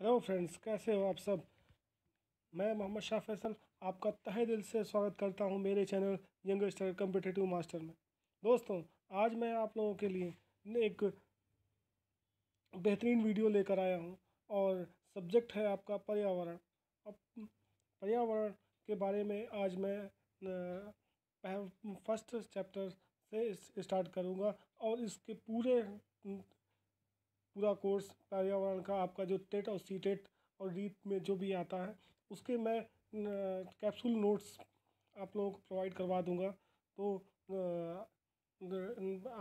Hello friends, कैसे हो आप सब। मैं मोहम्मद शाह फैसल आपका तहे दिल से स्वागत करता हूं मेरे चैनल यंगस्टर कम्पिटिटिव मास्टर में। दोस्तों, आज मैं आप लोगों के लिए एक बेहतरीन वीडियो लेकर आया हूं और सब्जेक्ट है आपका पर्यावरण। अब पर्यावरण के बारे में आज मैं फर्स्ट चैप्टर से स्टार्ट करूंगा और इसके पूरा कोर्स पर्यावरण का आपका जो टेट और सी टेट और रीट में जो भी आता है उसके मैं कैप्सूल नोट्स आप लोगों को प्रोवाइड करवा दूंगा। तो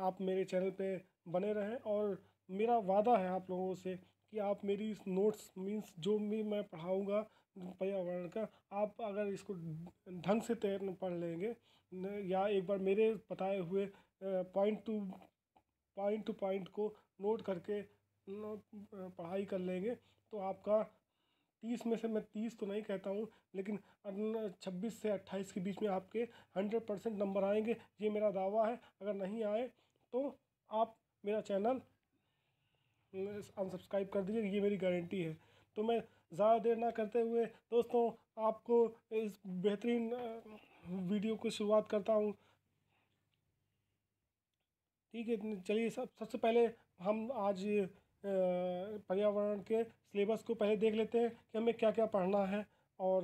आप मेरे चैनल पे बने रहें और मेरा वादा है आप लोगों से कि आप मेरी इस नोट्स मीन्स जो भी मैं पढ़ाऊँगा पर्यावरण का, आप अगर इसको ढंग से तैयार पढ़ लेंगे या एक बार मेरे बताए हुए पॉइंट टू पॉइंट को नोट करके पढ़ाई कर लेंगे तो आपका 30 में से, मैं 30 तो नहीं कहता हूँ, लेकिन 26 से 28 के बीच में आपके 100% नंबर आएंगे। ये मेरा दावा है। अगर नहीं आए तो आप मेरा चैनल अनसब्सक्राइब कर दीजिए, ये मेरी गारंटी है। तो मैं ज़्यादा देर ना करते हुए दोस्तों आपको इस बेहतरीन वीडियो की शुरुआत करता हूँ। ठीक है, चलिए सबसे पहले हम आज पर्यावरण के सिलेबस को पहले देख लेते हैं कि हमें क्या क्या पढ़ना है। और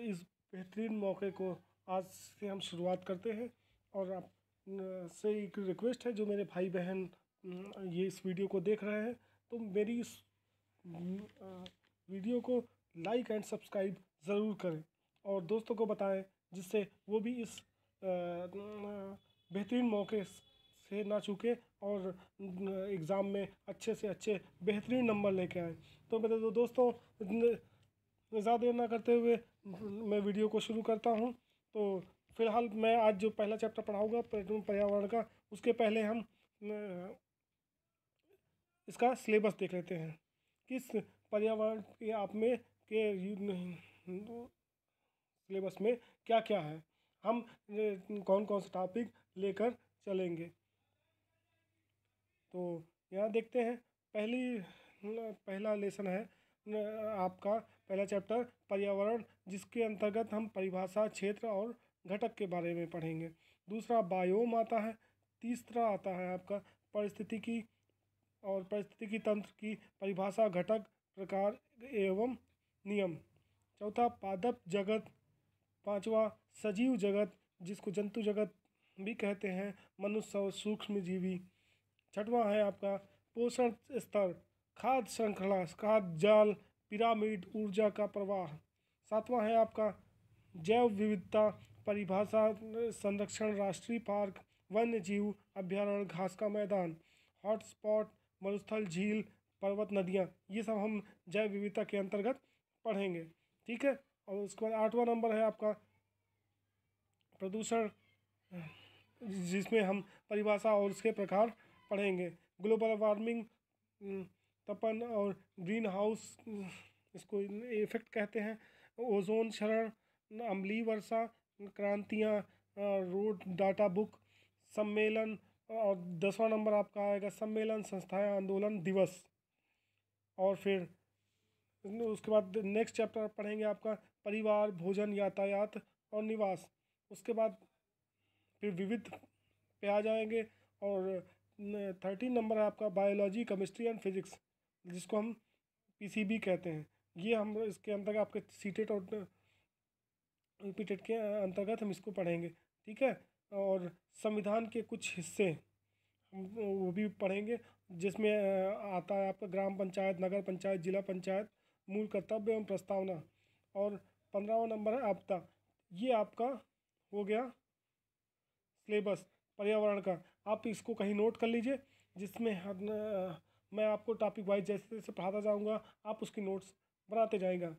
इस बेहतरीन मौके को आज से हम शुरुआत करते हैं। और आप से एक रिक्वेस्ट है, जो मेरे भाई बहन ये इस वीडियो को देख रहे हैं, तो मेरी इस वीडियो को लाइक एंड सब्सक्राइब ज़रूर करें और दोस्तों को बताएं, जिससे वो भी इस बेहतरीन मौके से ना चूके और एग्ज़ाम में अच्छे से अच्छे बेहतरीन नंबर लेके आए। तो मेरे दोस्तों, ज़्यादा देर ना करते हुए मैं वीडियो को शुरू करता हूँ। तो फिलहाल मैं आज जो पहला चैप्टर पढ़ाऊँगा पर्यावरण का, उसके पहले हम इसका सिलेबस देख लेते हैं। किस पर्यावरण के आप में के सिलेबस में क्या क्या है, हम कौन कौन से टॉपिक लेकर चलेंगे। तो यहाँ देखते हैं। पहला लेसन है आपका पहला चैप्टर पर्यावरण, जिसके अंतर्गत हम परिभाषा, क्षेत्र और घटक के बारे में पढ़ेंगे। दूसरा बायोम आता है। तीसरा आता है आपका पारिस्थितिकी और पारिस्थितिकी तंत्र की परिभाषा, घटक, प्रकार एवं नियम। चौथा पादप जगत। पांचवा सजीव जगत, जिसको जंतु जगत भी कहते हैं, मनुष्य और सूक्ष्म जीवी। छठवां है आपका पोषण स्तर, खाद्य श्रृंखला, खाद्य जाल, पिरामिड, ऊर्जा का प्रवाह। सातवां है आपका जैव विविधता, परिभाषा, संरक्षण, राष्ट्रीय पार्क, वन्य जीव अभ्यारण्य, घास का मैदान, हॉटस्पॉट, मरुस्थल, झील, पर्वत, नदियाँ। ये सब हम जैव विविधता के अंतर्गत पढ़ेंगे। ठीक है। और उसके बाद आठवां नंबर है आपका प्रदूषण, जिसमें हम परिभाषा और उसके प्रकार पढ़ेंगे। ग्लोबल वार्मिंग, तपन और ग्रीन हाउस, इसको इफेक्ट कहते हैं। ओजोन क्षरण, अम्लीय वर्षा, क्रांतियाँ, रोड डाटा बुक, सम्मेलन। और 10वां नंबर आपका आएगा सम्मेलन, संस्थाएं, आंदोलन, दिवस। और फिर उसके बाद नेक्स्ट चैप्टर पढ़ेंगे आपका परिवार, भोजन, यातायात और निवास। उसके बाद फिर विविध पे आ जाएंगे। और 13 नंबर है आपका बायोलॉजी, केमिस्ट्री एंड फिजिक्स, जिसको हम पीसीबी कहते हैं। ये हम इसके अंतर्गत आपके सीटेट और पीटेट के अंतर्गत हम इसको पढ़ेंगे। ठीक है। और संविधान के कुछ हिस्से वो भी पढ़ेंगे, जिसमें आता है आपका ग्राम पंचायत, नगर पंचायत, जिला पंचायत, मूल कर्तव्य एवं प्रस्तावना। और 15वां नंबर है आपदा। ये आपका हो गया सिलेबस पर्यावरण का। आप इसको कहीं नोट कर लीजिए, जिसमें मैं आपको टॉपिक वाइज जैसे जैसे पढ़ाता जाऊंगा आप उसकी नोट्स बनाते जाएगा।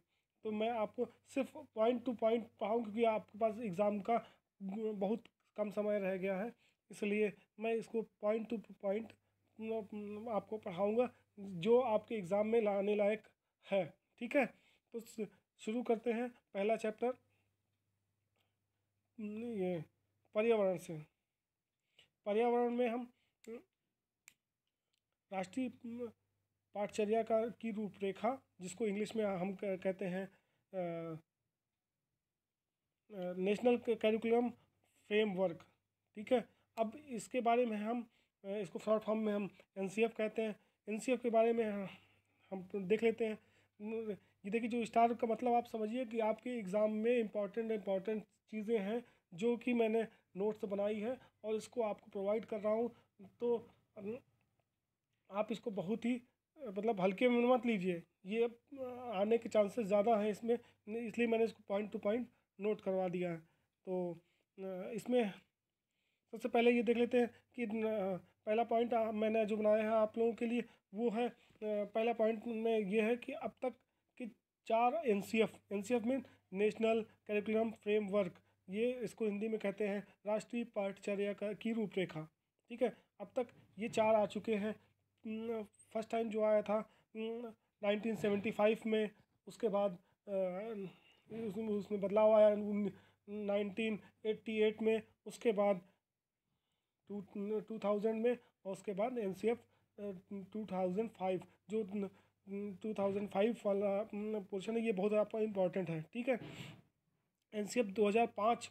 तो मैं आपको सिर्फ पॉइंट टू पॉइंट पढ़ाऊँ, क्योंकि आपके पास एग्ज़ाम का बहुत कम समय रह गया है, इसलिए मैं इसको पॉइंट टू पॉइंट आपको पढ़ाऊँगा जो आपके एग्ज़ाम में लाने लायक है। ठीक है। तो शुरू करते हैं पहला चैप्टर ये पर्यावरण से। पर्यावरण में हम राष्ट्रीय पाठचर्या की रूपरेखा, जिसको इंग्लिश में हम कहते हैं नेशनल करिकुलम फ्रेमवर्क। ठीक है, अब इसके बारे में हम इसको शॉर्ट फॉर्म में हम NCF कहते हैं। NCF के बारे में हम देख लेते हैं। ये देखिए, जो स्टार का मतलब आप समझिए कि आपके एग्ज़ाम में इम्पॉर्टेंट चीज़ें हैं जो कि मैंने नोट्स बनाई है और इसको आपको प्रोवाइड कर रहा हूँ। तो आप इसको बहुत ही मतलब हल्के में मत लीजिए, ये आने के चांसेस ज़्यादा हैं इसमें, इसलिए मैंने इसको पॉइंट टू पॉइंट नोट करवा दिया है। तो इसमें सबसे पहले ये देख लेते हैं कि पहला पॉइंट मैंने जो बनाया है आप लोगों के लिए वो है, पहला पॉइंट में ये है कि अब तक कि 4 NCF में नेशनल करिकुलम फ्रेमवर्क, ये इसको हिंदी में कहते हैं राष्ट्रीय पाठचर्या की रूपरेखा। ठीक है, अब तक ये 4 आ चुके हैं। फर्स्ट टाइम जो आया था 1975 में, उसके बाद उसमें बदलाव आया 1988 में, उसके बाद 2000 में, और उसके बाद NCF 2005। जो 2005 वाला पोर्शन है ये बहुत आपका इम्पोर्टेंट है। ठीक है, NCF 2005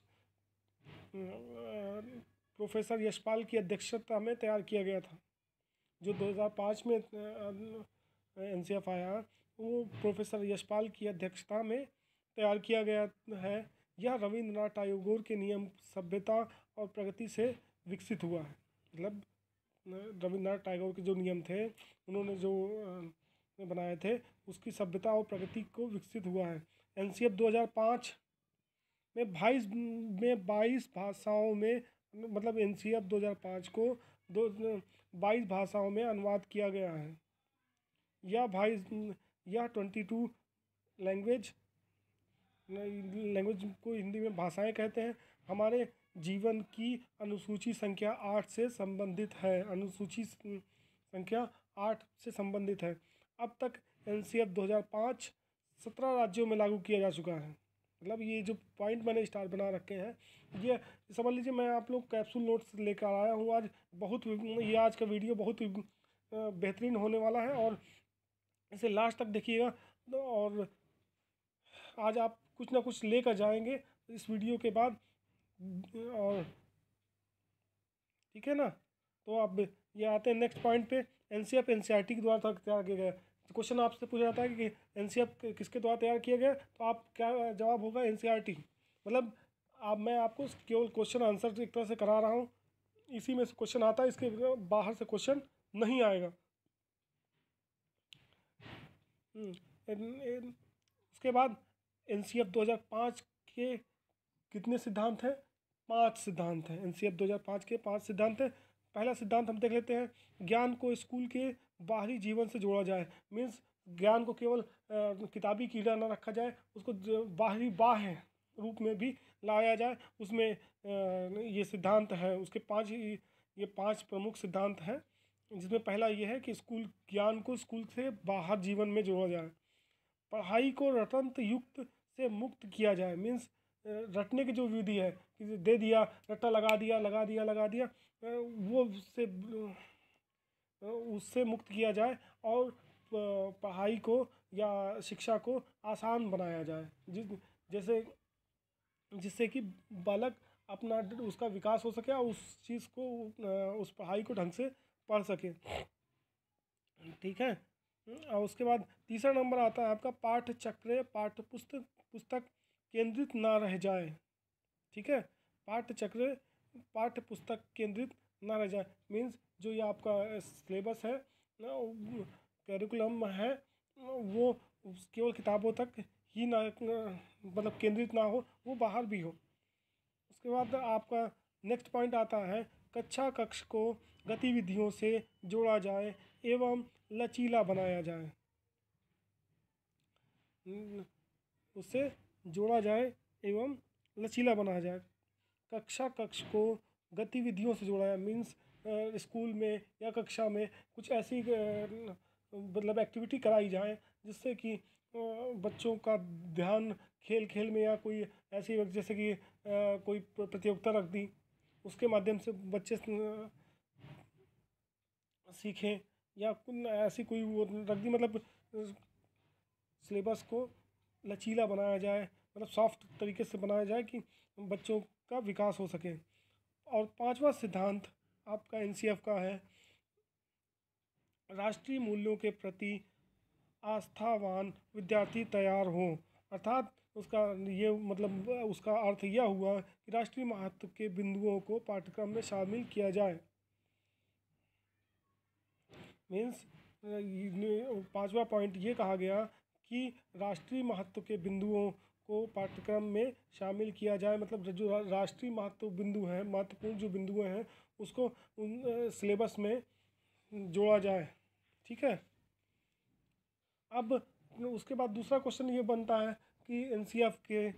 प्रोफेसर यशपाल की अध्यक्षता में तैयार किया गया था। जो 2005 में NCF आया वो प्रोफेसर यशपाल की अध्यक्षता में तैयार किया गया है। यह रविंद्रनाथ टैगोर के नियम सभ्यता और प्रगति से विकसित हुआ है। मतलब रविंद्रनाथ टैगोर के जो नियम थे, उन्होंने जो बनाए थे, उसकी सभ्यता और प्रगति को विकसित हुआ है। NCF 2005 में 22 भाषाओं में, मतलब NCF 2005 को 22 भाषाओं में अनुवाद किया गया है। यह 22 लैंग्वेज को हिंदी में भाषाएं कहते हैं। हमारे जीवन की अनुसूची संख्या 8 से संबंधित है। अनुसूची संख्या 8 से संबंधित है। अब तक NCF 2005 17 राज्यों में लागू किया जा चुका है। मतलब ये जो पॉइंट मैंने स्टार बना रखे हैं, ये समझ लीजिए मैं आप लोग कैप्सूल नोट्स लेकर आया हूँ आज। ये आज का वीडियो बहुत ही बेहतरीन होने वाला है और इसे लास्ट तक देखिएगा, और आज आप कुछ ना कुछ लेकर जाएंगे इस वीडियो के बाद। और ठीक है ना, तो अब ये आते हैं नेक्स्ट पॉइंट पे। NCF NCERT के द्वारा तैयार किया गया। तो क्वेश्चन आपसे पूछा जाता है कि NCF किसके द्वारा तैयार किया गया, तो आप क्या जवाब होगा? NCERT। मतलब मैं आपको केवल क्वेश्चन आंसर एक तरह से करा रहा हूँ, इसी में से क्वेश्चन आता है, इसके बाहर से क्वेश्चन नहीं आएगा। उसके बाद NCF 2005 के कितने सिद्धांत हैं? 5 सिद्धांत हैं। NCF 2005 के 5 सिद्धांत हैं। पहला सिद्धांत हम देख लेते हैं, ज्ञान को स्कूल के बाहरी जीवन से जोड़ा जाए। मीन्स ज्ञान को केवल किताबी कीड़ा न रखा जाए, उसको बाह्य रूप में भी लाया जाए। उसमें ये सिद्धांत है, उसके 5 प्रमुख सिद्धांत हैं, जिसमें पहला ये है कि ज्ञान को स्कूल से बाहर जीवन में जोड़ा जाए। पढ़ाई को रटंत युक्त से मुक्त किया जाए। मीन्स रटने की जो विधि है कि दे दिया, रट्टा लगा दिया, वो उससे मुक्त किया जाए और पढ़ाई को या शिक्षा को आसान बनाया जाए, जिससे कि बालक अपना उसका विकास हो सके और उस चीज़ को उस पढ़ाई को ढंग से पढ़ सके। ठीक है, और उसके बाद तीसरा नंबर आता है आपका पाठ्यचक्र पुस्तक केंद्रित ना रह जाए। ठीक है, पाठ्यचक्र पाठ्य पुस्तक केंद्रित ना रह जाए। मीन्स जो ये आपका सिलेबस है, करिकुलम है, वो केवल किताबों तक ही ना मतलब केंद्रित ना हो, वो बाहर भी हो। उसके बाद आपका नेक्स्ट पॉइंट आता है, कक्ष को गतिविधियों से जोड़ा जाए एवं लचीला बनाया जाए। उससे जोड़ा जाए एवं लचीला बनाया जाए। कक्ष को गतिविधियों से जोड़ा जाए। मीन्स स्कूल में या कक्षा में कुछ ऐसी मतलब एक्टिविटी कराई जाए जिससे कि बच्चों का ध्यान खेल खेल में, या कोई ऐसी जैसे कि कोई प्रतियोगिता रख दी, उसके माध्यम से बच्चे सीखें या ऐसी कोई वो रख दी, मतलब सिलेबस को लचीला बनाया जाए, मतलब सॉफ्ट तरीके से बनाया जाए कि बच्चों का विकास हो सके। और पांचवा सिद्धांत आपका एनसीएफ का है, राष्ट्रीय मूल्यों के प्रति आस्थावान विद्यार्थी तैयार हों। अर्थात उसका ये मतलब उसका अर्थ यह हुआ कि राष्ट्रीय महत्व के बिंदुओं को पाठ्यक्रम में शामिल किया जाए। मीन्स पांचवा पॉइंट ये कहा गया कि राष्ट्रीय महत्व के बिंदुओं को पाठ्यक्रम में शामिल किया जाए, मतलब जो राष्ट्रीय महत्व बिंदु हैं, महत्वपूर्ण जो बिंदु हैं, उसको सिलेबस में जोड़ा जाए। ठीक है। अब उसके बाद दूसरा क्वेश्चन ये बनता है कि एनसीएफ के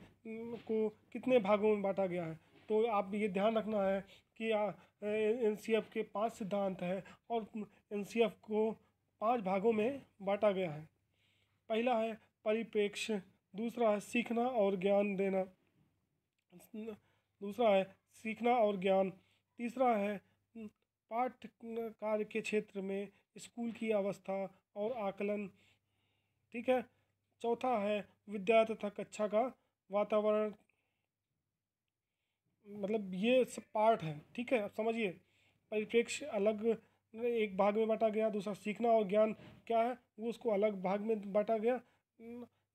को कितने भागों में बांटा गया है। तो आप ये ध्यान रखना है कि एनसीएफ के 5 सिद्धांत हैं और एनसीएफ को 5 भागों में बांटा गया है। पहला है परिप्रेक्ष्य, दूसरा है सीखना और ज्ञान देना, दूसरा है सीखना और ज्ञान, तीसरा है पाठ्य कार्य के क्षेत्र में स्कूल की अवस्था और आकलन। ठीक है। चौथा है विद्या तथा कक्षा का वातावरण। मतलब ये सब पार्ट है। ठीक है, अब समझिए। परिप्रेक्ष्य अलग एक भाग में बांटा गया, दूसरा सीखना और ज्ञान क्या है वो उसको अलग भाग में बांटा गया।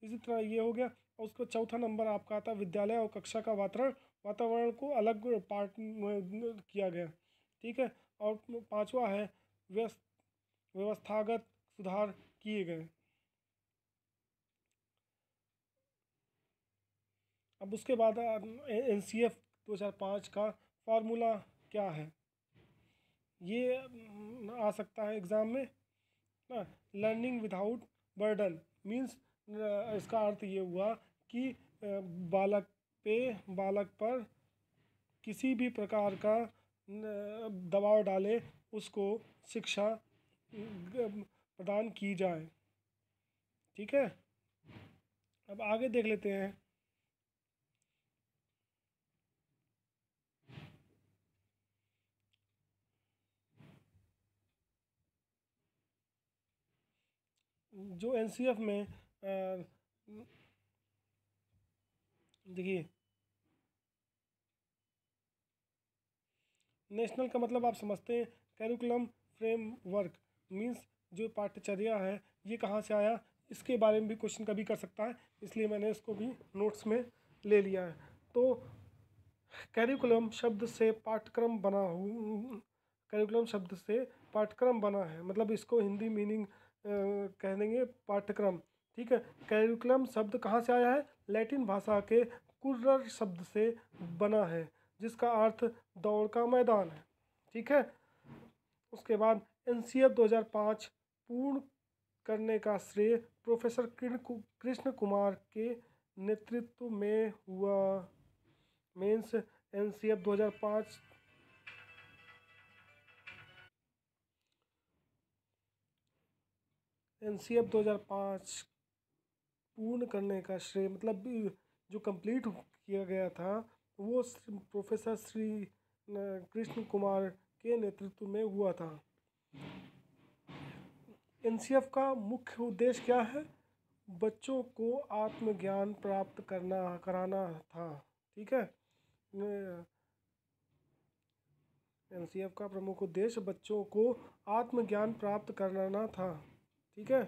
इसी तरह ये हो गया। और उसका चौथा नंबर आपका आता है विद्यालय और कक्षा का वातावरण को अलग पार्ट में किया गया। ठीक है। और पांचवा है व्यवस्थागत सुधार किए गए। अब उसके बाद एनसीएफ 2005 का फॉर्मूला क्या है, ये आ सकता है एग्ज़ाम में ना। लर्निंग विदाउट बर्डन मीन्स इसका अर्थ ये हुआ कि बालक पर किसी भी प्रकार का दबाव डाले उसको शिक्षा प्रदान की जाए। ठीक है। अब आगे देख लेते हैं। जो एनसीएफ में देखिए, नेशनल का मतलब आप समझते हैं, कैरिकुलम फ्रेमवर्क मीन्स जो पाठ्यचर्या है ये कहाँ से आया, इसके बारे में भी क्वेश्चन कभी कर सकता है, इसलिए मैंने इसको भी नोट्स में ले लिया है। तो कैरिकुलम शब्द से पाठ्यक्रम बना कैरिकुलम शब्द से पाठ्यक्रम बना है, मतलब इसको हिंदी मीनिंग कह देंगे पाठ्यक्रम। ठीक है। कैरिकुलम शब्द कहाँ से आया है, लैटिन भाषा के कुर्रर शब्द से बना है जिसका अर्थ दौड़ का मैदान है। ठीक है। उसके बाद एनसीएफ 2005 पूर्ण करने का श्रेय प्रोफेसर कृष्ण कुमार के नेतृत्व में हुआ। मीन्स एनसीएफ 2005 पूर्ण करने का श्रेय मतलब जो कंप्लीट किया गया था वो प्रोफेसर श्री कृष्ण कुमार के नेतृत्व में हुआ था। एनसीएफ का मुख्य उद्देश्य क्या है, बच्चों को आत्मज्ञान प्राप्त कराना था। ठीक है। एनसीएफ का प्रमुख उद्देश्य बच्चों को आत्मज्ञान प्राप्त कराना था। ठीक है।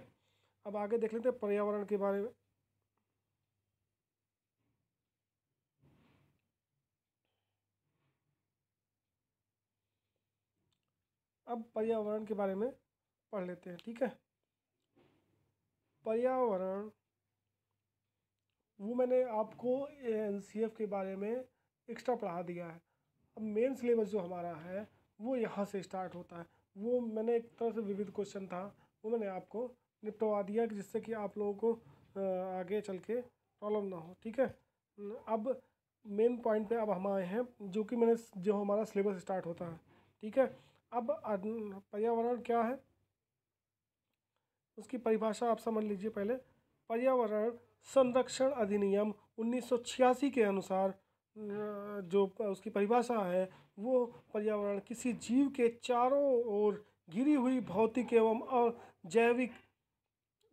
अब आगे देख लेते हैं पर्यावरण के बारे में। अब पर्यावरण के बारे में पढ़ लेते हैं। ठीक है। पर्यावरण वो मैंने आपको एनसीएफ के बारे में एक्स्ट्रा पढ़ा दिया है। अब मेन सिलेबस जो हमारा है वो यहाँ से स्टार्ट होता है। वो मैंने एक तरह से विविध क्वेश्चन था वो मैंने आपको निपटवा दिया कि जिससे कि आप लोगों को आगे चल के प्रॉब्लम ना हो। ठीक है। अब मेन पॉइंट पे अब हम आए हैं जो कि जो हमारा सिलेबस स्टार्ट होता है। ठीक है। अब पर्यावरण क्या है उसकी परिभाषा आप समझ लीजिए पहले। पर्यावरण संरक्षण अधिनियम 1986 के अनुसार जो उसकी परिभाषा है वो पर्यावरण किसी जीव के चारों ओर घिरी हुई भौतिक एवं अजैविक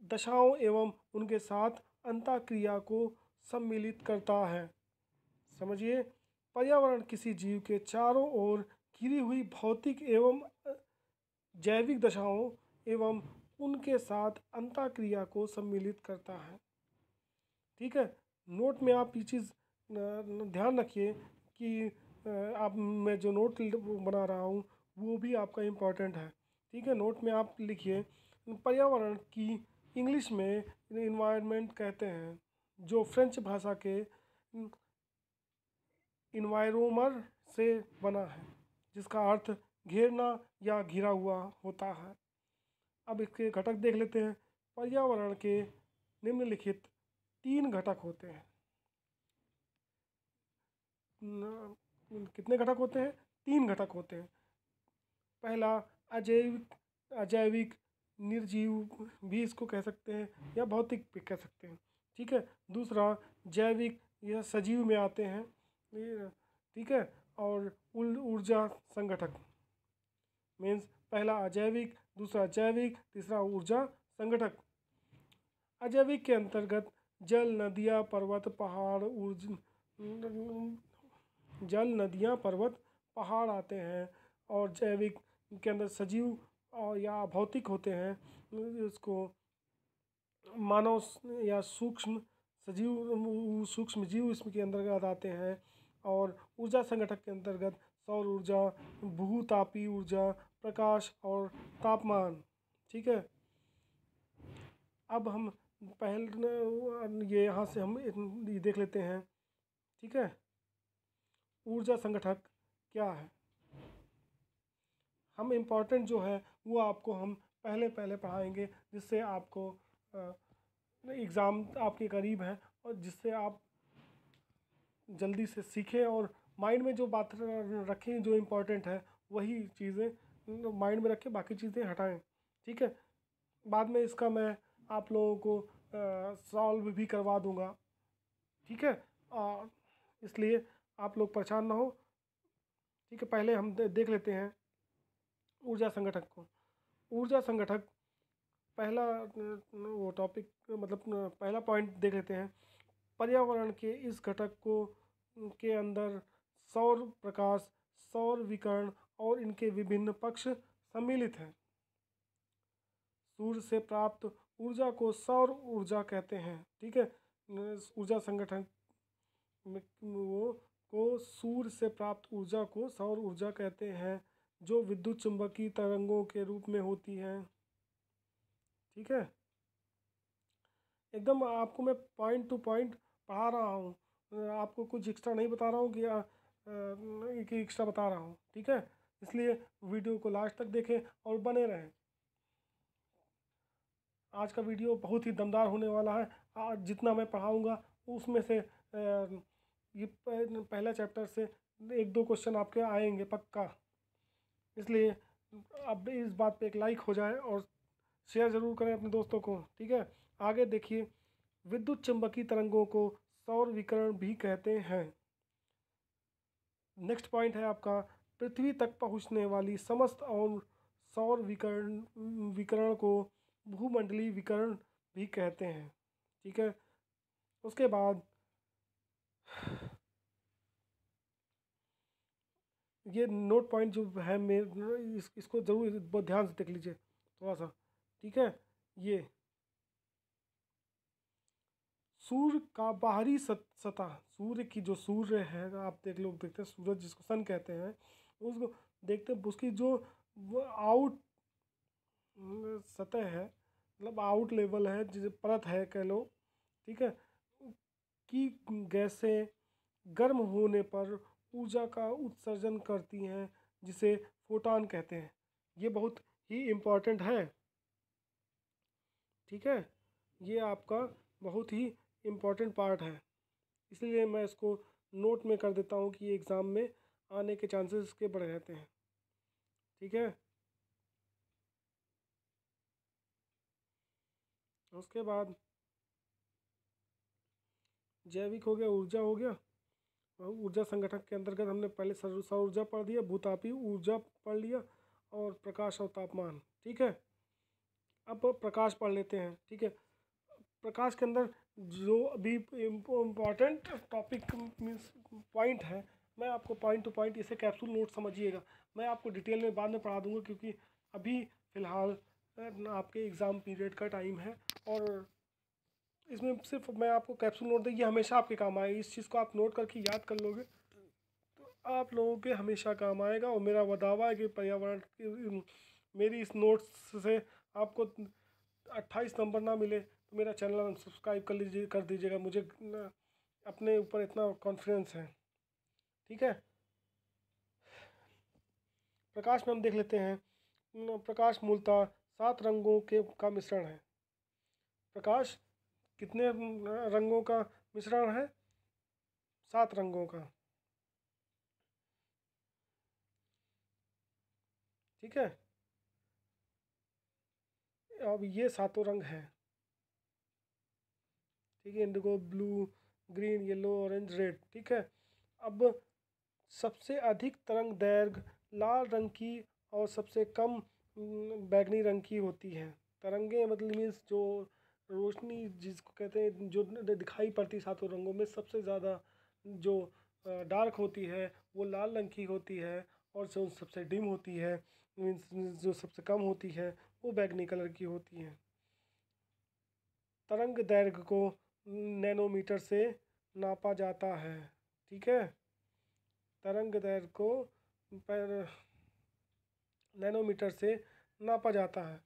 दशाओं एवं उनके साथ अंतःक्रिया को सम्मिलित करता है। समझिए, पर्यावरण किसी जीव के चारों ओर घिरी हुई भौतिक एवं जैविक दशाओं एवं उनके साथ अंतःक्रिया को सम्मिलित करता है। ठीक है, नोट में आप ये चीज़ ध्यान रखिए कि आप मैं जो नोट बना रहा हूँ वो भी आपका इम्पोर्टेंट है। ठीक है, नोट में आप लिखिए पर्यावरण की इंग्लिश में इन्वायरमेंट कहते हैं, जो फ्रेंच भाषा के इन्वायरोमर से बना है, जिसका अर्थ घेरना या घिरा हुआ होता है। अब इसके घटक देख लेते हैं। पर्यावरण के निम्नलिखित 3 घटक होते हैं। कितने घटक होते हैं? 3 घटक होते हैं। पहला अजैविक निर्जीव भी इसको कह सकते हैं या भौतिक भी कह सकते हैं। ठीक है, दूसरा जैविक, यह सजीव में आते हैं। ठीक है, और ऊर्जा संगठक मीन्स पहला अजैविक, दूसरा जैविक, तीसरा ऊर्जा संगठक। अजैविक के अंतर्गत जल, नदियाँ, पर्वत, पहाड़, जल, नदियाँ, पर्वत, पहाड़ आते हैं। और जैविक के अंदर सजीव और या भौतिक होते हैं, इसको मानव या सूक्ष्म सजीव, सूक्ष्म जीव इसके अंतर्गत आते हैं। और ऊर्जा संगठक के अंतर्गत सौर ऊर्जा, भूतापीय ऊर्जा, प्रकाश और तापमान। ठीक है, अब हम पहले ये यहाँ से हम ये देख लेते हैं। ठीक है, ऊर्जा संगठक क्या है? हम इम्पोर्टेंट जो है वो आपको हम पहले पढ़ाएंगे, जिससे आपको एग्ज़ाम आपके करीब है और जिससे आप जल्दी से सीखें और माइंड में जो बात रखें जो इम्पोर्टेंट है वही चीज़ें माइंड में रखें, बाकी चीज़ें हटाएं। ठीक है, बाद में इसका मैं आप लोगों को सॉल्व भी करवा दूंगा। ठीक है, इसलिए आप लोग परेशान ना हो। ठीक है, पहले हम देख लेते हैं ऊर्जा संगठक को। ऊर्जा संगठक पहला वो टॉपिक मतलब पहला पॉइंट देख लेते हैं। पर्यावरण के इस घटक को के अंदर सौर प्रकाश, सौर विकिरण और इनके विभिन्न पक्ष सम्मिलित हैं। सूर्य से प्राप्त ऊर्जा को सौर ऊर्जा कहते हैं। ठीक है, ऊर्जा संगठन वो को सूर्य से प्राप्त ऊर्जा को सौर ऊर्जा कहते हैं, जो विद्युत चुंबकीय तरंगों के रूप में होती है। ठीक है, एकदम आपको मैं पॉइंट टू पॉइंट पढ़ा रहा हूँ, आपको कुछ एक्स्ट्रा नहीं बता रहा हूँ कि एक्स्ट्रा बता रहा हूँ। ठीक है, इसलिए वीडियो को लास्ट तक देखें और बने रहें। आज का वीडियो बहुत ही दमदार होने वाला है। आज जितना मैं पढ़ाऊँगा उसमें से ये पहला चैप्टर से 1-2 क्वेश्चन आपके आएंगे पक्का। इसलिए अब इस बात पे एक लाइक हो जाए और शेयर ज़रूर करें अपने दोस्तों को। ठीक है, आगे देखिए, विद्युत चुंबकीय तरंगों को सौर विकिरण भी कहते हैं। नेक्स्ट पॉइंट है आपका, पृथ्वी तक पहुंचने वाली समस्त और सौर विकिरण को भूमंडलीय विकिरण भी कहते हैं। ठीक है, उसके बाद ये नोट पॉइंट जो है इसको ज़रूर बहुत ध्यान से देख लीजिए थोड़ा सा। ठीक है, ये सूर्य का बाहरी सतह, सूर्य की जो सूर्य है, आप देखते हैं सूरज जिसको सन कहते हैं, उसको देखते हैं उसकी जो आउट सतह है, मतलब आउट लेवल है, जिसे परत है कह लो। ठीक है, कि गैसें गर्म होने पर ऊर्जा का उत्सर्जन करती हैं, जिसे फोटॉन कहते हैं। ये बहुत ही इम्पोर्टेंट है। ठीक है, ये आपका बहुत ही इम्पोर्टेंट पार्ट है, इसलिए मैं इसको नोट में कर देता हूँ कि एग्ज़ाम में आने के चांसेस इसके बड़े रहते हैं। ठीक है, उसके बाद जैविक हो गया, ऊर्जा हो गया। ऊर्जा संगठन के अंतर्गत हमने पहले सौर ऊर्जा पढ़ दिया, भूतापीय ऊर्जा पढ़ लिया, और प्रकाश और तापमान। ठीक है, अब प्रकाश पढ़ लेते हैं। ठीक है, प्रकाश के अंदर जो अभी इम्पोर्टेंट टॉपिक मीन्स पॉइंट है, मैं आपको पॉइंट टू पॉइंट इसे कैप्सूल नोट समझिएगा। मैं आपको डिटेल में बाद में पढ़ा दूंगा, क्योंकि अभी फ़िलहाल आपके एग्ज़ाम पीरियड का टाइम है और इसमें सिर्फ मैं आपको कैप्सूल नोट देंगे, हमेशा आपके काम आएगी। इस चीज़ को आप नोट करके याद कर लोगे तो आप लोगों के हमेशा काम आएगा। और मेरा दावा है कि पर्यावरण मेरी इस नोट्स से आपको 28 नंबर ना मिले तो मेरा चैनल सब्सक्राइब कर दीजिएगा। मुझे अपने ऊपर इतना कॉन्फिडेंस है। ठीक है, प्रकाश में हम देख लेते हैं। प्रकाश मूलतः 7 रंगों के का मिश्रण है। प्रकाश कितने रंगों का मिश्रण है? 7 रंगों का। ठीक है, अब ये 7 रंग हैं। ठीक है, Indigo, blue, green, yellow, orange, red. ठीक है, अब सबसे अधिक तरंग दैर्घ्य लाल रंग की और सबसे कम बैगनी रंग की होती है। तरंगे मतलब मीन्स जो रोशनी जिसको कहते हैं, जो दिखाई पड़ती 7 रंगों में सबसे ज़्यादा जो डार्क होती है वो लाल रंग की होती है, और जो सबसे डिम होती है मीन्स जो सबसे कम होती है वो बैगनी कलर की होती है। तरंग दैर्घ्य को नैनोमीटर से नापा जाता है। ठीक है, तरंग दैर्घ्य को पर नैनोमीटर से नापा जाता है।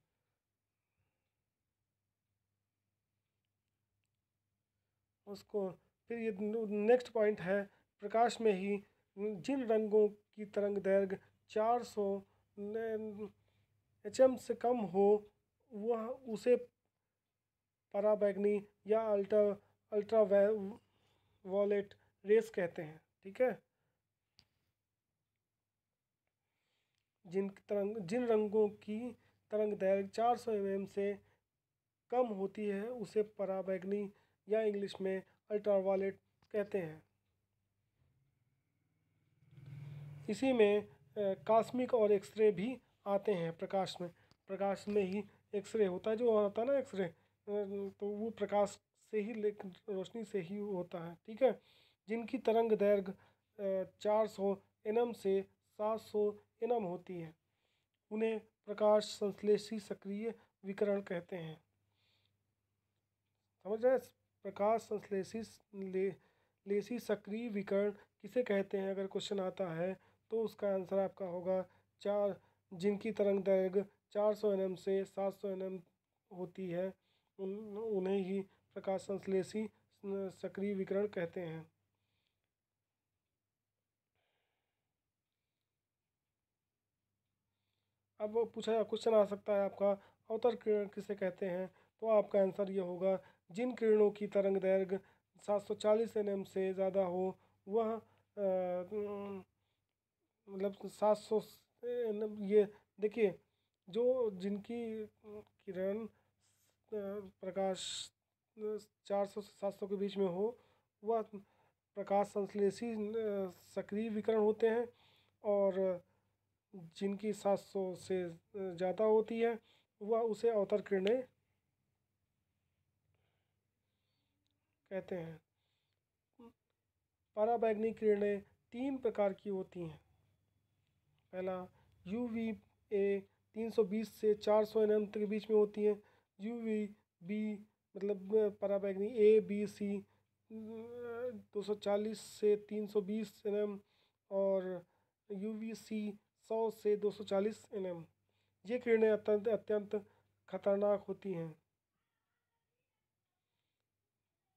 उसको फिर ये नेक्स्ट पॉइंट है, प्रकाश में ही जिन रंगों की तरंग दैर्घ्य 400 HM से कम हो वह उसे पराबैंगनी या अल्ट्रा वॉलेट रेस कहते हैं। ठीक है, जिन रंगों की तरंग दैर्घ्य 400 mm से कम होती है उसे पराबैंगनी या इंग्लिश में अल्ट्रावायलेट कहते हैं। इसी में कॉस्मिक और एक्सरे भी आते हैं। प्रकाश में ही एक्सरे होता है, जो होता है ना एक्सरे, तो वो प्रकाश से ही रोशनी से ही होता है। ठीक है, जिनकी तरंग दैर्घ्य 400 nm से 700 nm होती है उन्हें प्रकाश संश्लेषी सक्रिय विकिरण कहते हैं। समझ रहे हैं? प्रकाश संश्लेषी लेसी सक्रिय विकिरण किसे कहते हैं? अगर क्वेश्चन आता है तो उसका आंसर आपका होगा जिनकी तरंग दैर्घ्य 400 nm से 700 nm होती है उन्हें ही प्रकाश संश्लेषी सक्रिय विकिरण कहते हैं। अब क्वेश्चन आ सकता है आपका, अवतर किरण किसे कहते हैं? तो आपका आंसर ये होगा, जिन किरणों की तरंग दैर्घ्य 740 nm से ज़्यादा हो वह मतलब 700 ये देखिए, जो जिनकी किरण प्रकाश 400 से 700 के बीच में हो वह प्रकाश संश्लेषी सक्रिय विकिरण होते हैं, और जिनकी 700 से ज़्यादा होती है वह उसे अवतर किरणें कहते हैं। पराबैंगनी किरणें 3 प्रकार की होती हैं। पहला UVA 320 से 400 nm के बीच में होती है। UVB मतलब पराबैंगनी ABC 240 से 320 nm, और UVC 100 से 240 nm। ये किरणें अत्यंत खतरनाक होती हैं।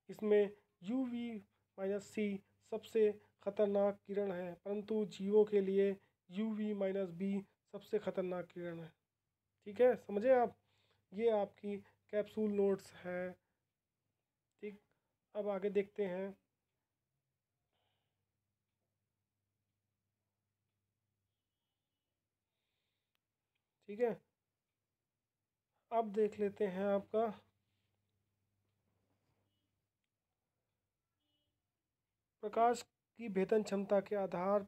इसमें UV-C सबसे खतरनाक किरण है, परंतु जीवों के लिए UV-B सबसे खतरनाक किरण है। ठीक है, समझे आप? ये आपकी कैप्सूल नोट्स है। ठीक, अब आगे देखते हैं। ठीक है, अब देख लेते हैं आपका प्रकाश की भेदन क्षमता के आधार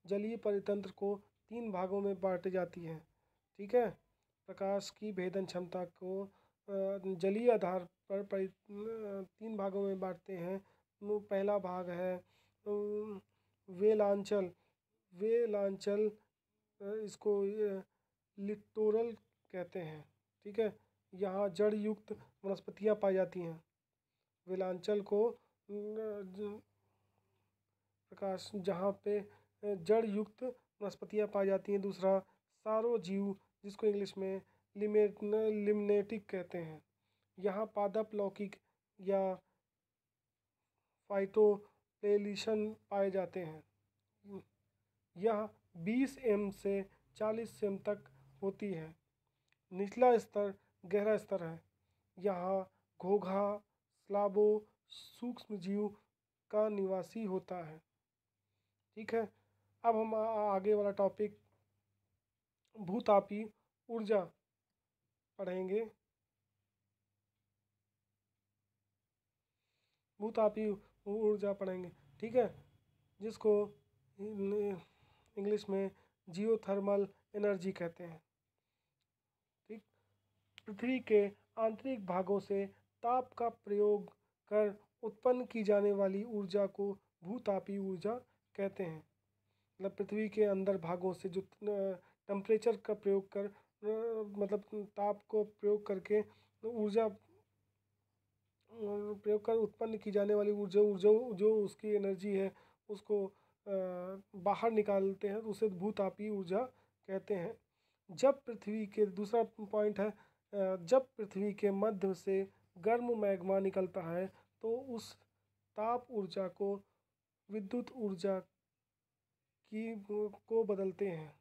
जलीय परितंत्र को 3 भागों में बांटी जाती हैं। ठीक है, प्रकाश की भेदन क्षमता को जलीय आधार पर 3 भागों में बांटते हैं। पहला भाग है वेलांचल। वेलांचल इसको लिटोरल कहते हैं। ठीक है, यहाँ जड़ युक्त वनस्पतियाँ पाई जाती हैं। वेलांचल को प्रकाश जहाँ पे जड़ युक्त वनस्पतियाँ पाई जाती हैं। दूसरा सारोजीव, जिसको इंग्लिश में लिमनेटिक कहते हैं। यहाँ पादप लौकिक या फाइटोप्लेलिशन पाए जाते हैं। यह 20 एम से 40 एम तक होती है। निचला स्तर गहरा स्तर है। यहाँ घोंघा स्लाबो सूक्ष्म जीव का निवासी होता है। ठीक है, अब हम आगे वाला टॉपिक भूतापी ऊर्जा पढ़ेंगे। भूतापी ऊर्जा पढ़ेंगे। ठीक है, जिसको इंग्लिश में जियोथर्मल एनर्जी कहते हैं। ठीक, पृथ्वी के आंतरिक भागों से ताप का प्रयोग कर उत्पन्न की जाने वाली ऊर्जा को भूतापी ऊर्जा कहते हैं। मतलब पृथ्वी के अंदर भागों से जो टेम्परेचर का प्रयोग कर मतलब ताप को प्रयोग करके ऊर्जा प्रयोग कर उत्पन्न की जाने वाली ऊर्जा जो उसकी एनर्जी है उसको बाहर निकालते हैं, उसे भूतापी ऊर्जा कहते हैं। जब पृथ्वी के दूसरा पॉइंट है, जब पृथ्वी के मध्य से गर्म मैग्मा निकलता है तो उस ताप ऊर्जा को विद्युत ऊर्जा को बदलते हैं।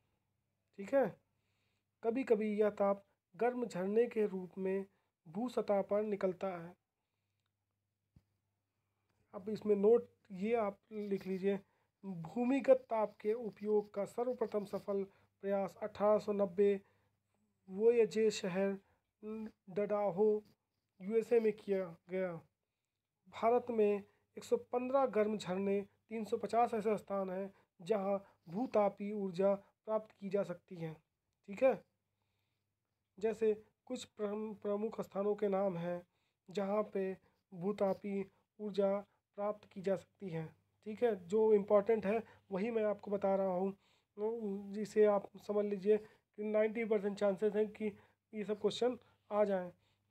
ठीक है, कभी कभी यह ताप गर्म झरने के रूप में भू सतह पर निकलता है। अब इसमें नोट ये आप लिख लीजिए, भूमिगत ताप के उपयोग का सर्वप्रथम सफल प्रयास 1890 वोयेजे शहर डडाहो यूएसए में किया गया। भारत में 115 गर्म झरने 350 ऐसे स्थान हैं जहां भूतापी ऊर्जा प्राप्त की जा सकती है। ठीक है, जैसे कुछ प्रमुख स्थानों के नाम हैं जहां पे भूतापी ऊर्जा प्राप्त की जा सकती है। ठीक है, जो इम्पोर्टेंट है वही मैं आपको बता रहा हूँ, जिसे आप समझ लीजिए कि 90% चांसेस हैं कि ये सब क्वेश्चन आ जाएं।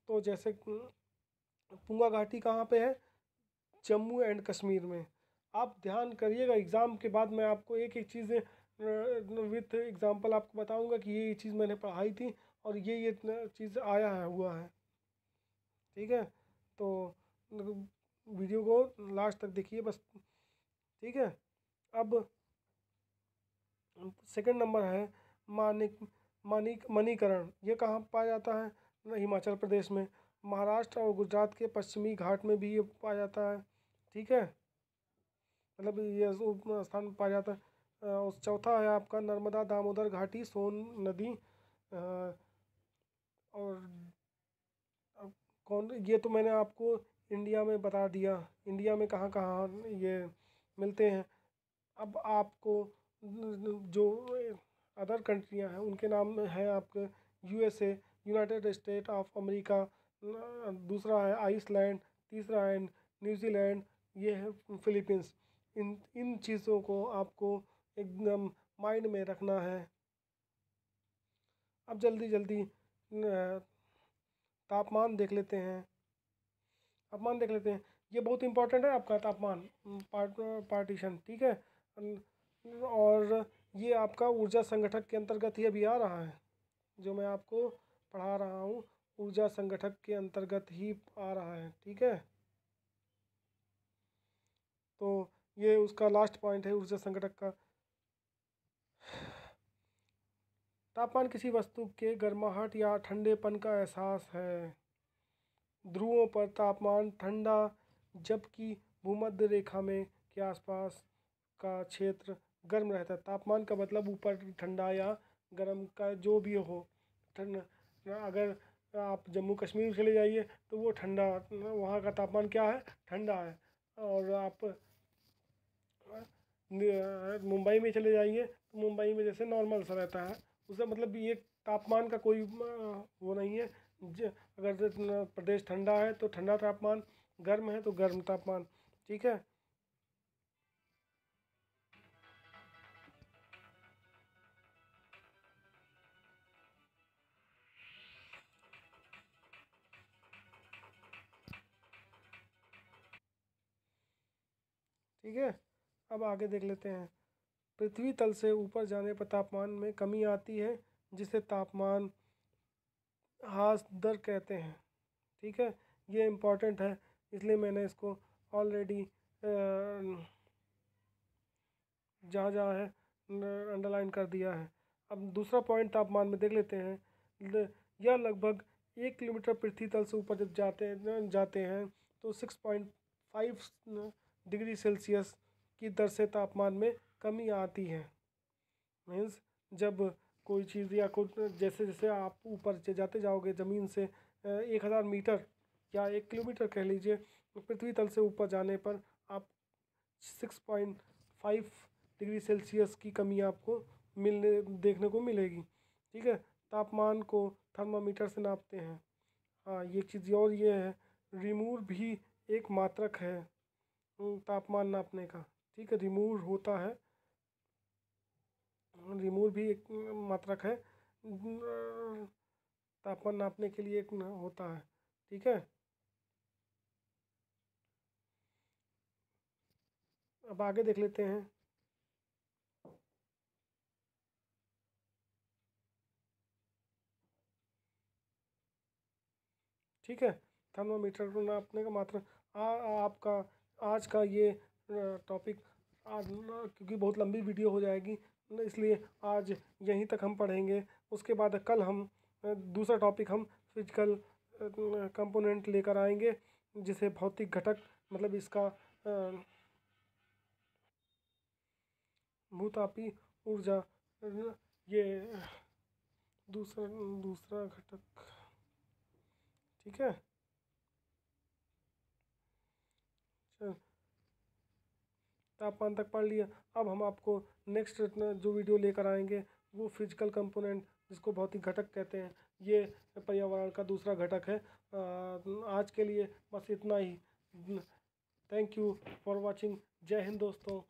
तो जैसे पुंगा घाटी कहाँ पे है? जम्मू एंड कश्मीर में। आप ध्यान करिएगा, एग्ज़ाम के बाद मैं आपको एक एक चीज़ विथ एग्जांपल आपको बताऊंगा कि ये चीज़ मैंने पढ़ाई थी और ये चीज़ आया है हुआ है। ठीक है, तो वीडियो को लास्ट तक देखिए बस। ठीक है, अब सेकंड नंबर है मणिकरण। ये कहाँ पाया जाता है? हिमाचल प्रदेश में। महाराष्ट्र और गुजरात के पश्चिमी घाट में भी ये पाया जाता है। ठीक है, मतलब ये स्थान पाया जाता है। उस चौथा है आपका नर्मदा दामोदर घाटी सोन नदी। और कौन, ये तो मैंने आपको इंडिया में बता दिया, इंडिया में कहाँ कहाँ ये मिलते हैं। अब आपको जो अदर कंट्रियां हैं उनके नाम है आपके USA, United state of America, दूसरा है आइसलैंड, तीसरा है न्यूजीलैंड, ये है फिलीपींस। इन चीज़ों को आपको एकदम माइंड में रखना है। अब जल्दी जल्दी तापमान देख लेते हैं। तापमान देख लेते हैं, ये बहुत इंपॉर्टेंट है आपका तापमान पार्टीशन। ठीक है, और ये आपका ऊर्जा संगठक के अंतर्गत ही अभी आ रहा है, जो मैं आपको पढ़ा रहा हूँ ऊर्जा संगठक के अंतर्गत ही आ रहा है। ठीक है, तो ये उसका लास्ट पॉइंट है ऊर्जा संगठक का। तापमान किसी वस्तु के गर्माहट या ठंडेपन का एहसास है। ध्रुवों पर तापमान ठंडा, जबकि भूमध्य रेखा में के आसपास का क्षेत्र गर्म रहता है। तापमान का मतलब ऊपर ठंडा या गर्म का जो भी हो। अगर आप जम्मू कश्मीर चले जाइए तो वो ठंडा, वहाँ का तापमान क्या है? ठंडा है। और आप मुंबई में चले जाइए तो मुंबई में जैसे नॉर्मल सा रहता है, उसका मतलब ये तापमान का कोई वो नहीं है। अगर प्रदेश ठंडा है तो ठंडा तापमान, गर्म है तो गर्म तापमान। ठीक है। ठीक है, अब आगे देख लेते हैं। पृथ्वी तल से ऊपर जाने पर तापमान में कमी आती है, जिसे तापमान ह्रास दर कहते हैं। ठीक है, ये इम्पोर्टेंट है, इसलिए मैंने इसको ऑलरेडी जहाँ जहाँ है अंडरलाइन कर दिया है। अब दूसरा पॉइंट तापमान में देख लेते हैं। यह लगभग 1 किलोमीटर पृथ्वी तल से ऊपर जब जाते हैं तो 6.5 डिग्री सेल्सियस की दर से तापमान में कमी आती है। मीन्स जब कोई चीज़ या कुछ, जैसे जैसे आप ऊपर से जाते जाओगे ज़मीन से 1000 मीटर या 1 किलोमीटर कह लीजिए, तो पृथ्वी तल से ऊपर जाने पर आप 6.5 डिग्री सेल्सियस की कमी आपको मिलने देखने को मिलेगी। ठीक है, तापमान को थर्मामीटर से नापते हैं। हाँ, ये चीज़ और ये है, रिमूर भी एक मात्रक है तापमान नापने का। ठीक है, रिमूर होता है, रिमूर भी एक मात्रक है तापमान नापने के लिए, एक होता है। ठीक है, अब आगे देख लेते हैं। ठीक है, थर्मामीटर को नापने का मात्रक। आपका आज का ये टॉपिक आज क्योंकि बहुत लंबी वीडियो हो जाएगी, इसलिए आज यहीं तक हम पढ़ेंगे। उसके बाद कल हम दूसरा टॉपिक हम फिजिकल कंपोनेंट लेकर आएंगे, जिसे भौतिक घटक, मतलब इसका भूतापी ऊर्जा, ये दूसरा दूसरा घटक। ठीक है, चल तापमान तक पढ़ लिया। अब हम आपको नेक्स्ट जो वीडियो लेकर आएंगे वो फिजिकल कंपोनेंट, जिसको भौतिक घटक कहते हैं, ये पर्यावरण का दूसरा घटक है। आज के लिए बस इतना ही। Thank you for watching. Jai Hind दोस्तों।